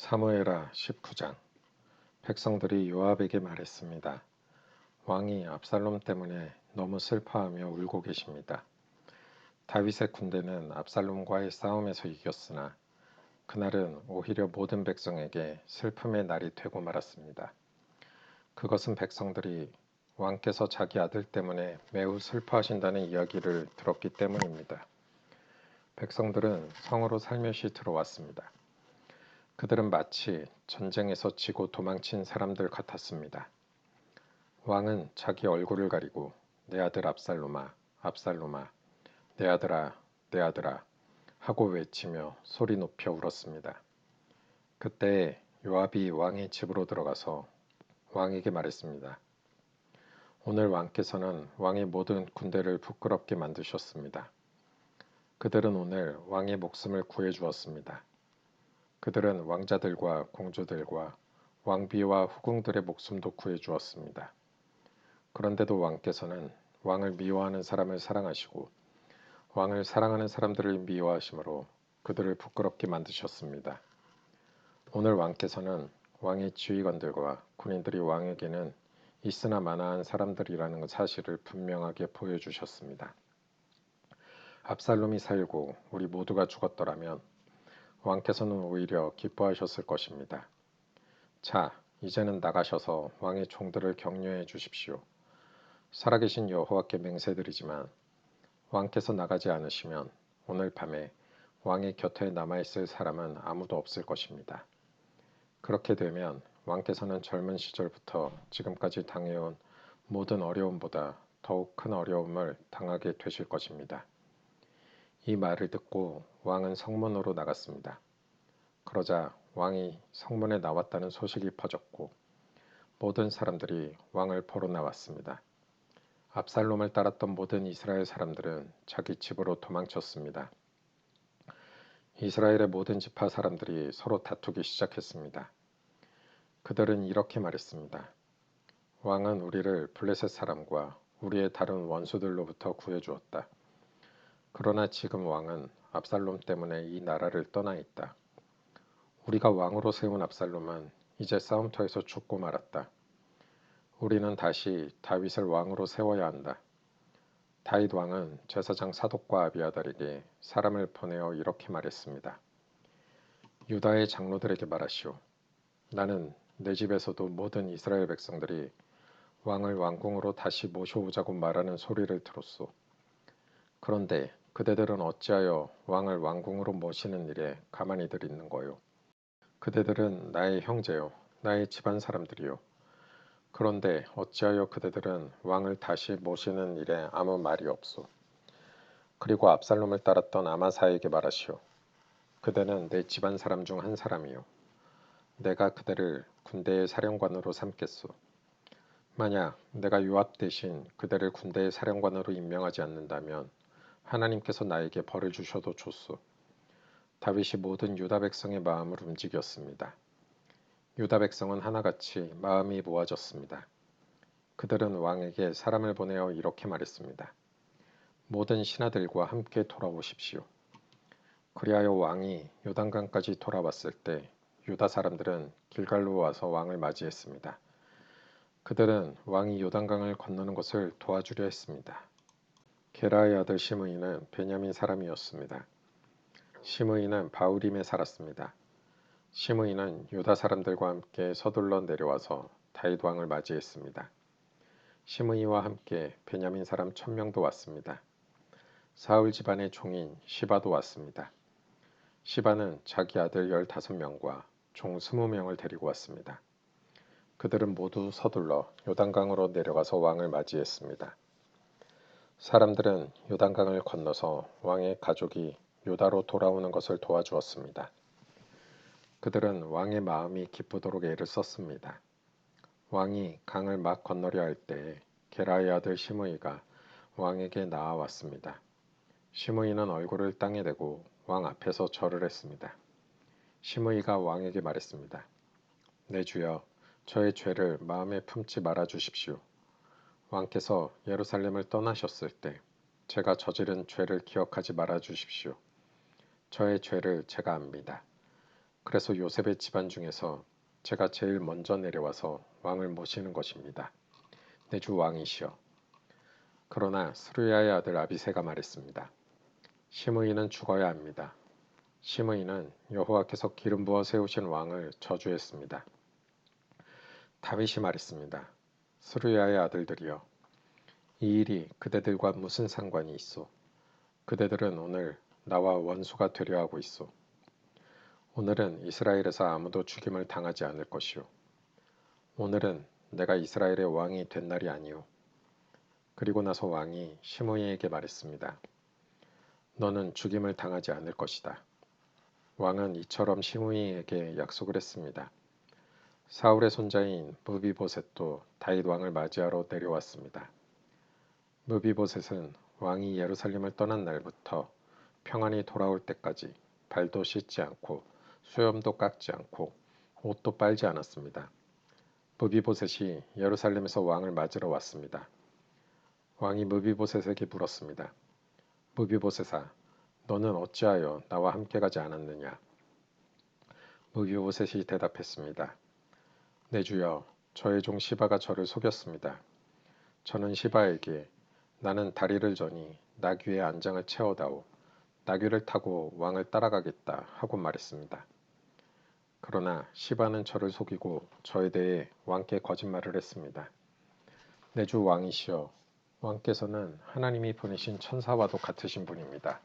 사무엘하 19장. 백성들이 요압에게 말했습니다. 왕이 압살롬 때문에 너무 슬퍼하며 울고 계십니다. 다윗의 군대는 압살롬과의 싸움에서 이겼으나 그날은 오히려 모든 백성에게 슬픔의 날이 되고 말았습니다. 그것은 백성들이 왕께서 자기 아들 때문에 매우 슬퍼하신다는 이야기를 들었기 때문입니다. 백성들은 성으로 살며시 들어왔습니다. 그들은 마치 전쟁에서 지고 도망친 사람들 같았습니다. 왕은 자기 얼굴을 가리고 내 아들 압살롬아, 압살롬아, 내 아들아, 내 아들아 하고 외치며 소리 높여 울었습니다. 그때 요압이 왕의 집으로 들어가서 왕에게 말했습니다. 오늘 왕께서는 왕의 모든 군대를 부끄럽게 만드셨습니다. 그들은 오늘 왕의 목숨을 구해 주었습니다. 그들은 왕자들과 공주들과 왕비와 후궁들의 목숨도 구해 주었습니다. 그런데도 왕께서는 왕을 미워하는 사람을 사랑하시고 왕을 사랑하는 사람들을 미워하심으로 그들을 부끄럽게 만드셨습니다. 오늘 왕께서는 왕의 지휘관들과 군인들이 왕에게는 있으나 마나한 사람들이라는 사실을 분명하게 보여주셨습니다. 압살롬이 살고 우리 모두가 죽었더라면 왕께서는 오히려 기뻐하셨을 것입니다. 자, 이제는 나가셔서 왕의 종들을 격려해 주십시오. 살아계신 여호와께 맹세드리지만 왕께서 나가지 않으시면 오늘 밤에 왕의 곁에 남아있을 사람은 아무도 없을 것입니다. 그렇게 되면 왕께서는 젊은 시절부터 지금까지 당해온 모든 어려움보다 더욱 큰 어려움을 당하게 되실 것입니다. 이 말을 듣고 왕은 성문으로 나갔습니다. 그러자 왕이 성문에 나왔다는 소식이 퍼졌고 모든 사람들이 왕을 보러 나왔습니다. 압살롬을 따랐던 모든 이스라엘 사람들은 자기 집으로 도망쳤습니다. 이스라엘의 모든 지파 사람들이 서로 다투기 시작했습니다. 그들은 이렇게 말했습니다. 왕은 우리를 블레셋 사람과 우리의 다른 원수들로부터 구해주었다. 그러나 지금 왕은 압살롬 때문에 이 나라를 떠나 있다. 우리가 왕으로 세운 압살롬은 이제 싸움터에서 죽고 말았다. 우리는 다시 다윗을 왕으로 세워야 한다. 다윗 왕은 제사장 사독과 아비아달에게 사람을 보내어 이렇게 말했습니다. 유다의 장로들에게 말하시오. 나는 내 집에서도 모든 이스라엘 백성들이 왕을 왕궁으로 다시 모셔오자고 말하는 소리를 들었소. 그런데 그대들은 어찌하여 왕을 왕궁으로 모시는 일에 가만히들 있는 거요. 그대들은 나의 형제요, 나의 집안 사람들이요. 그런데 어찌하여 그대들은 왕을 다시 모시는 일에 아무 말이 없소. 그리고 압살롬을 따랐던 아마사에게 말하시오. 그대는 내 집안 사람 중 한 사람이요. 내가 그대를 군대의 사령관으로 삼겠소. 만약 내가 요압 대신 그대를 군대의 사령관으로 임명하지 않는다면 하나님께서 나에게 벌을 주셔도 좋소. 다윗이 모든 유다 백성의 마음을 움직였습니다. 유다 백성은 하나같이 마음이 모아졌습니다. 그들은 왕에게 사람을 보내어 이렇게 말했습니다. 모든 신하들과 함께 돌아오십시오. 그리하여 왕이 요단강까지 돌아왔을 때 유다 사람들은 길갈로 와서 왕을 맞이했습니다. 그들은 왕이 요단강을 건너는 것을 도와주려 했습니다. 게라의 아들 시므이는 베냐민 사람이었습니다. 시므이는 바울임에 살았습니다. 시므이는 유다 사람들과 함께 서둘러 내려와서 다윗 왕을 맞이했습니다. 시므이와 함께 베냐민 사람 1000명도 왔습니다. 사울 집안의 종인 시바도 왔습니다. 시바는 자기 아들 15명과 종 20명을 데리고 왔습니다. 그들은 모두 서둘러 요단강으로 내려가서 왕을 맞이했습니다. 사람들은 요단강을 건너서 왕의 가족이 유다로 돌아오는 것을 도와주었습니다. 그들은 왕의 마음이 기쁘도록 애를 썼습니다. 왕이 강을 막 건너려 할 때에 게라의 아들 시므이가 왕에게 나아왔습니다. 시므이는 얼굴을 땅에 대고 왕 앞에서 절을 했습니다. 시므이가 왕에게 말했습니다. 내 주여, 저의 죄를 마음에 품지 말아 주십시오. 왕께서 예루살렘을 떠나셨을 때 제가 저지른 죄를 기억하지 말아 주십시오. 저의 죄를 제가 압니다. 그래서 요셉의 집안 중에서 제가 제일 먼저 내려와서 왕을 모시는 것입니다. 내 주 왕이시여. 그러나 스루야의 아들 아비새가 말했습니다. 시므이는 죽어야 합니다. 시므이는 여호와께서 기름 부어 세우신 왕을 저주했습니다. 다윗이 말했습니다. 스루야의 아들들이여, 이 일이 그대들과 무슨 상관이 있소? 그대들은 오늘 나와 원수가 되려 하고 있소. 오늘은 이스라엘에서 아무도 죽임을 당하지 않을 것이오. 오늘은 내가 이스라엘의 왕이 된 날이 아니오. 그리고 나서 왕이 시므이에게 말했습니다. 너는 죽임을 당하지 않을 것이다. 왕은 이처럼 시므이에게 약속을 했습니다. 사울의 손자인 무비보셋도 다윗 왕을 맞이하러 내려왔습니다. 무비보셋은 왕이 예루살렘을 떠난 날부터 평안히 돌아올 때까지 발도 씻지 않고 수염도 깎지 않고 옷도 빨지 않았습니다. 무비보셋이 예루살렘에서 왕을 맞으러 왔습니다. 왕이 무비보셋에게 물었습니다. 무비보셋아, 너는 어찌하여 나와 함께 가지 않았느냐? 무비보셋이 대답했습니다. 내 주여, 저의 종 시바가 저를 속였습니다. 저는 시바에게 나는 다리를 저니 나귀의 안장을 채워다오. 나귀를 타고 왕을 따라가겠다 하고 말했습니다. 그러나 시바는 저를 속이고 저에 대해 왕께 거짓말을 했습니다. 내 주 왕이시여, 왕께서는 하나님이 보내신 천사와도 같으신 분입니다.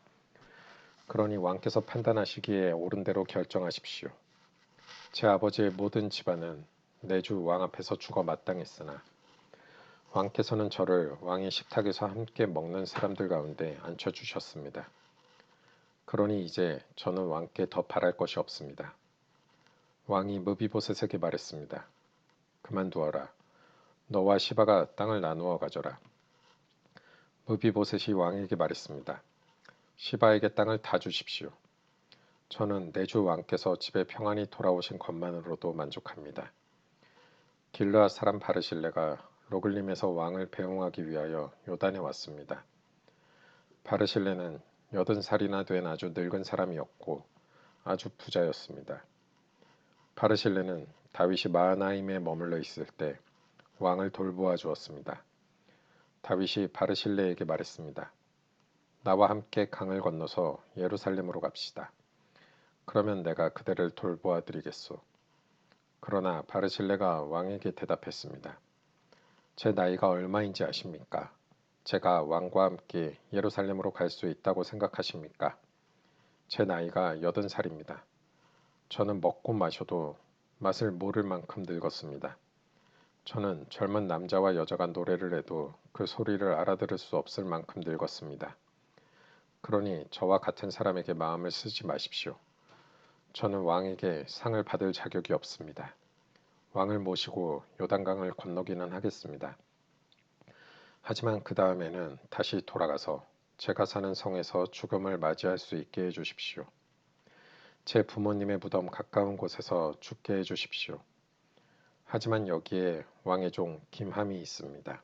그러니 왕께서 판단하시기에 옳은 대로 결정하십시오. 제 아버지의 모든 집안은 내 주 왕 앞에서 죽어 마땅했으나 왕께서는 저를 왕의 식탁에서 함께 먹는 사람들 가운데 앉혀주셨습니다. 그러니 이제 저는 왕께 더 바랄 것이 없습니다. 왕이 무비보셋에게 말했습니다. 그만두어라. 너와 시바가 땅을 나누어 가져라. 무비보셋이 왕에게 말했습니다. 시바에게 땅을 다 주십시오. 저는 내 주 왕께서 집에 평안히 돌아오신 것만으로도 만족합니다. 길르앗 사람 바르실레가 로글림에서 왕을 배웅하기 위하여 요단에 왔습니다. 바르실레는 80살이나 된 아주 늙은 사람이었고 아주 부자였습니다. 바르실레는 다윗이 마하나임에 머물러 있을 때 왕을 돌보아 주었습니다. 다윗이 바르실레에게 말했습니다. 나와 함께 강을 건너서 예루살렘으로 갑시다. 그러면 내가 그대를 돌보아 드리겠소. 그러나 바르실레가 왕에게 대답했습니다. 제 나이가 얼마인지 아십니까? 제가 왕과 함께 예루살렘으로 갈 수 있다고 생각하십니까? 제 나이가 80살입니다. 저는 먹고 마셔도 맛을 모를 만큼 늙었습니다. 저는 젊은 남자와 여자가 노래를 해도 그 소리를 알아들을 수 없을 만큼 늙었습니다. 그러니 저와 같은 사람에게 마음을 쓰지 마십시오. 저는 왕에게 상을 받을 자격이 없습니다. 왕을 모시고 요단강을 건너기는 하겠습니다. 하지만 그 다음에는 다시 돌아가서 제가 사는 성에서 죽음을 맞이할 수 있게 해주십시오. 제 부모님의 무덤 가까운 곳에서 죽게 해주십시오. 하지만 여기에 왕의 종 김함이 있습니다.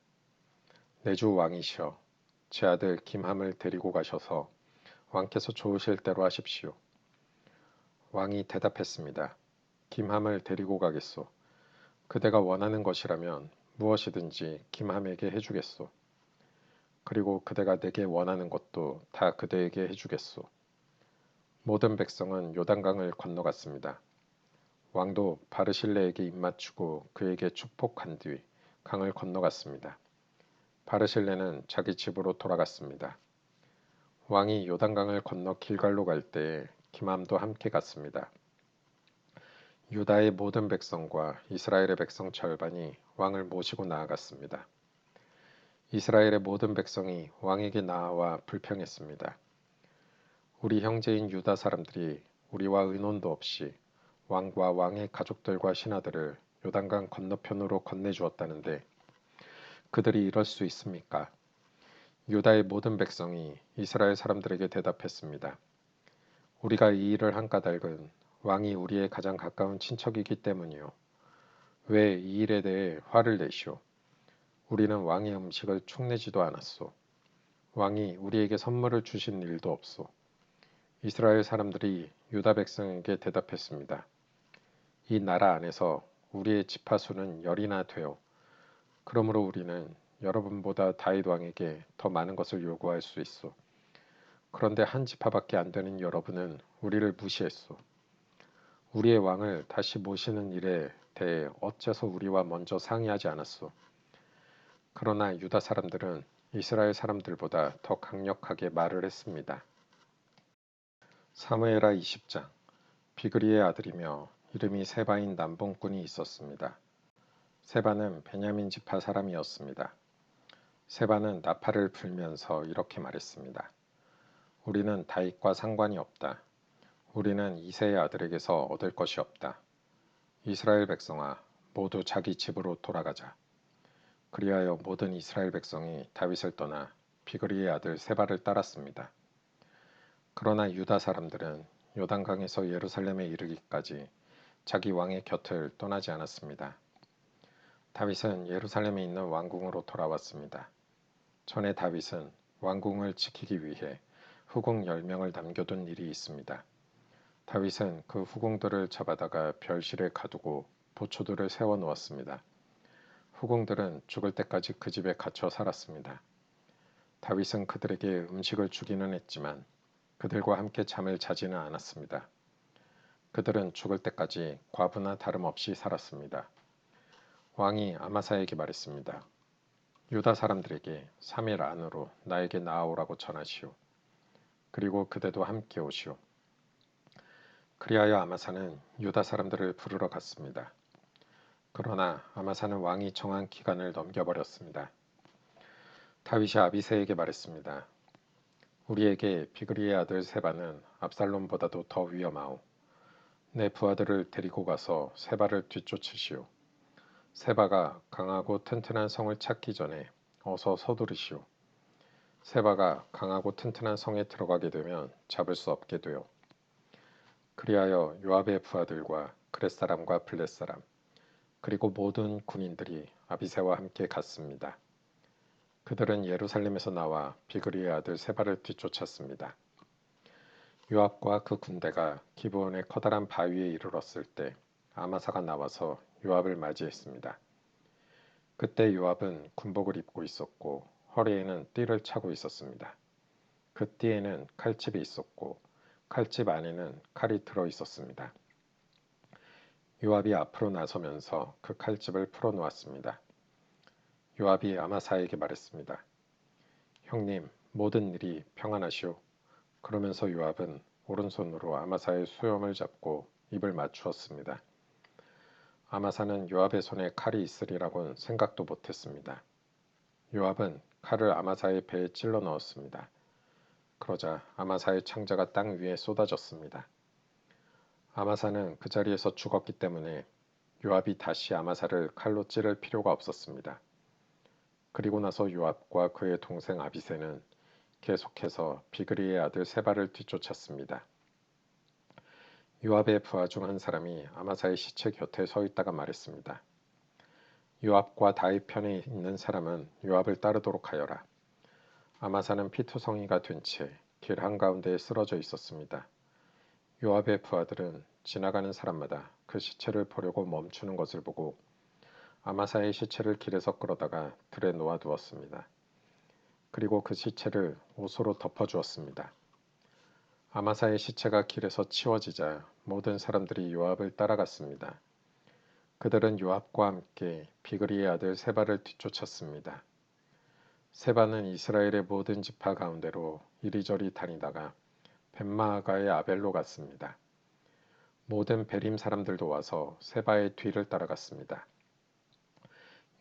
내 주 왕이시여, 제 아들 김함을 데리고 가셔서 왕께서 좋으실 대로 하십시오. 왕이 대답했습니다. 김함을 데리고 가겠소. 그대가 원하는 것이라면 무엇이든지 김함에게 해주겠소. 그리고 그대가 내게 원하는 것도 다 그대에게 해주겠소. 모든 백성은 요단강을 건너갔습니다. 왕도 바르실레에게 입맞추고 그에게 축복한 뒤 강을 건너갔습니다. 바르실레는 자기 집으로 돌아갔습니다. 왕이 요단강을 건너 길갈로 갈 때에 김함도 함께 갔습니다. 유다의 모든 백성과 이스라엘의 백성 절반이 왕을 모시고 나아갔습니다. 이스라엘의 모든 백성이 왕에게 나아와 불평했습니다. 우리 형제인 유다 사람들이 우리와 의논도 없이 왕과 왕의 가족들과 신하들을 요단강 건너편으로 건네주었다는데 그들이 이럴 수 있습니까? 유다의 모든 백성이 이스라엘 사람들에게 대답했습니다. 우리가 이 일을 한 까닭은 왕이 우리의 가장 가까운 친척이기 때문이요. 왜 이 일에 대해 화를 내시오? 우리는 왕의 음식을 축내지도 않았소. 왕이 우리에게 선물을 주신 일도 없소. 이스라엘 사람들이 유다 백성에게 대답했습니다. 이 나라 안에서 우리의 지파수는 10이나 되어 그러므로 우리는 여러분보다 다윗 왕에게 더 많은 것을 요구할 수 있소. 그런데 한 지파밖에 안 되는 여러분은 우리를 무시했소. 우리의 왕을 다시 모시는 일에 대해 어째서 우리와 먼저 상의하지 않았소. 그러나 유다 사람들은 이스라엘 사람들보다 더 강력하게 말을 했습니다. 사무엘하 20장. 비그리의 아들이며 이름이 세바인 남봉꾼이 있었습니다. 세바는 베냐민 지파 사람이었습니다. 세바는 나팔을 불면서 이렇게 말했습니다. 우리는 다윗과 상관이 없다. 우리는 이새의 아들에게서 얻을 것이 없다. 이스라엘 백성아, 모두 자기 집으로 돌아가자. 그리하여 모든 이스라엘 백성이 다윗을 떠나 비그리의 아들 세바를 따랐습니다. 그러나 유다 사람들은 요단강에서 예루살렘에 이르기까지 자기 왕의 곁을 떠나지 않았습니다. 다윗은 예루살렘에 있는 왕궁으로 돌아왔습니다. 전에 다윗은 왕궁을 지키기 위해 후궁 10명을 남겨둔 일이 있습니다. 다윗은 그 후궁들을 잡아다가 별실에 가두고 보초들을 세워놓았습니다. 후궁들은 죽을 때까지 그 집에 갇혀 살았습니다. 다윗은 그들에게 음식을 주기는 했지만 그들과 함께 잠을 자지는 않았습니다. 그들은 죽을 때까지 과부나 다름없이 살았습니다. 왕이 아마사에게 말했습니다. 유다 사람들에게 3일 안으로 나에게 나아오라고 전하시오. 그리고 그대도 함께 오시오. 그리하여 아마사는 유다 사람들을 부르러 갔습니다. 그러나 아마사는 왕이 정한 기간을 넘겨버렸습니다. 다윗이 아비새에게 말했습니다. 우리에게 비그리의 아들 세바는 압살롬보다도 더 위험하오. 내 부하들을 데리고 가서 세바를 뒤쫓으시오. 세바가 강하고 튼튼한 성을 찾기 전에 어서 서두르시오. 세바가 강하고 튼튼한 성에 들어가게 되면 잡을 수 없게 되오. 그리하여 요압의 부하들과 그렛 사람과 블렛 사람 그리고 모든 군인들이 아비새와 함께 갔습니다. 그들은 예루살렘에서 나와 비그리의 아들 세바를 뒤쫓았습니다. 요압과 그 군대가 기브온의 커다란 바위에 이르렀을 때 아마사가 나와서 요압을 맞이했습니다. 그때 요압은 군복을 입고 있었고 허리에는 띠를 차고 있었습니다. 그 띠에는 칼집이 있었고 칼집 안에는 칼이 들어 있었습니다. 요압이 앞으로 나서면서 그 칼집을 풀어놓았습니다. 요압이 아마사에게 말했습니다. 형님, 모든 일이 평안하시오. 그러면서 요압은 오른손으로 아마사의 수염을 잡고 입을 맞추었습니다. 아마사는 요압의 손에 칼이 있으리라고는 생각도 못했습니다. 요압은 칼을 아마사의 배에 찔러 넣었습니다. 그러자 아마사의 창자가 땅 위에 쏟아졌습니다. 아마사는 그 자리에서 죽었기 때문에 요압이 다시 아마사를 칼로 찌를 필요가 없었습니다. 그리고 나서 요압과 그의 동생 아비새는 계속해서 비그리의 아들 세바를 뒤쫓았습니다. 요압의 부하 중 한 사람이 아마사의 시체 곁에 서 있다가 말했습니다. 요압과 다윗 편에 있는 사람은 요압을 따르도록 하여라. 아마사는 피투성이가 된 채 길 한가운데에 쓰러져 있었습니다. 요압의 부하들은 지나가는 사람마다 그 시체를 보려고 멈추는 것을 보고 아마사의 시체를 길에서 끌어다가 들에 놓아두었습니다. 그리고 그 시체를 옷으로 덮어주었습니다. 아마사의 시체가 길에서 치워지자 모든 사람들이 요압을 따라갔습니다. 그들은 요압과 함께 비그리의 아들 세바를 뒤쫓았습니다. 세바는 이스라엘의 모든 지파 가운데로 이리저리 다니다가 벳마아가의 아벨로 갔습니다. 모든 베림 사람들도 와서 세바의 뒤를 따라갔습니다.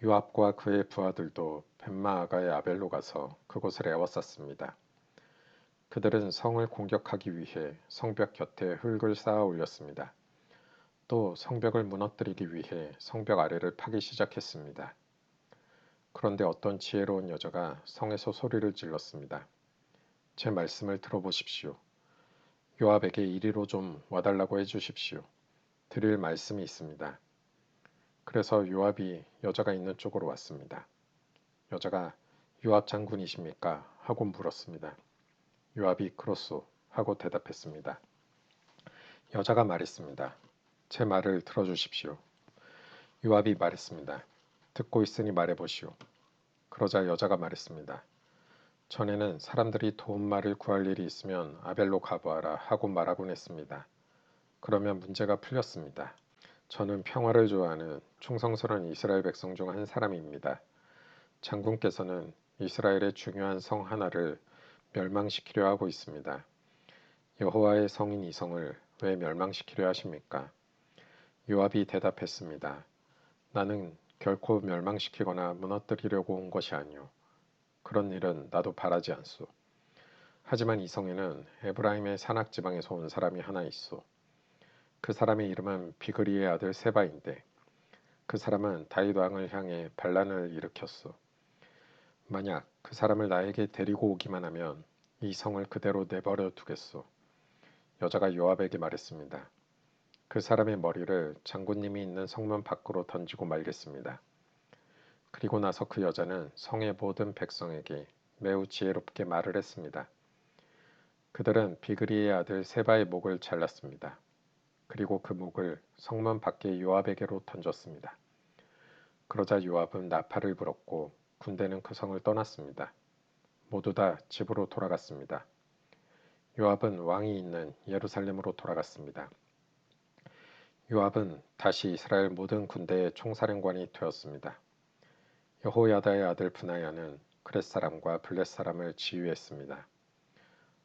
요압과 그의 부하들도 벳마아가의 아벨로 가서 그곳을 에워쌌습니다. 그들은 성을 공격하기 위해 성벽 곁에 흙을 쌓아 올렸습니다. 또 성벽을 무너뜨리기 위해 성벽 아래를 파기 시작했습니다. 그런데 어떤 지혜로운 여자가 성에서 소리를 질렀습니다. 제 말씀을 들어보십시오. 요압에게 이리로 좀 와달라고 해주십시오. 드릴 말씀이 있습니다. 그래서 요압이 여자가 있는 쪽으로 왔습니다. 여자가 요압 장군이십니까? 하고 물었습니다. 요압이 그렇소 하고 대답했습니다. 여자가 말했습니다. 제 말을 들어주십시오. 요압이 말했습니다. 듣고 있으니 말해보시오. 그러자 여자가 말했습니다. 전에는 사람들이 도움말을 구할 일이 있으면 아벨로 가보아라 하고 말하곤 했습니다. 그러면 문제가 풀렸습니다. 저는 평화를 좋아하는 충성스러운 이스라엘 백성 중 한 사람입니다. 장군께서는 이스라엘의 중요한 성 하나를 멸망시키려 하고 있습니다. 여호와의 성인 이 성을 왜 멸망시키려 하십니까? 요압이 대답했습니다. 나는 결코 멸망시키거나 무너뜨리려고 온 것이 아니오. 그런 일은 나도 바라지 않소. 하지만 이 성에는 에브라임의 산악지방에서 온 사람이 하나 있소. 그 사람의 이름은 비그리의 아들 세바인데 그 사람은 다윗 왕을 향해 반란을 일으켰소. 만약 그 사람을 나에게 데리고 오기만 하면 이 성을 그대로 내버려 두겠소. 여자가 요압에게 말했습니다. 그 사람의 머리를 장군님이 있는 성문 밖으로 던지고 말겠습니다. 그리고 나서 그 여자는 성의 모든 백성에게 매우 지혜롭게 말을 했습니다. 그들은 비그리의 아들 세바의 목을 잘랐습니다. 그리고 그 목을 성문 밖에 요압에게로 던졌습니다. 그러자 요압은 나팔을 불었고 군대는 그 성을 떠났습니다. 모두 다 집으로 돌아갔습니다. 요압은 왕이 있는 예루살렘으로 돌아갔습니다. 요압은 다시 이스라엘 모든 군대의 총사령관이 되었습니다. 여호야다의 아들 브나야는 그렛 사람과 블렛 사람을 지휘했습니다.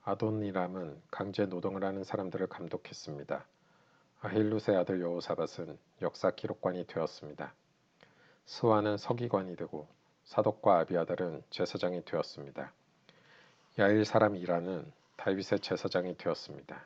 아도니람은 강제 노동을 하는 사람들을 감독했습니다. 아힐룻의 아들 여호사밧은 역사 기록관이 되었습니다. 스와는 서기관이 되고 사독과 아비아달은 제사장이 되었습니다. 야일 사람 이라는 다윗의 제사장이 되었습니다.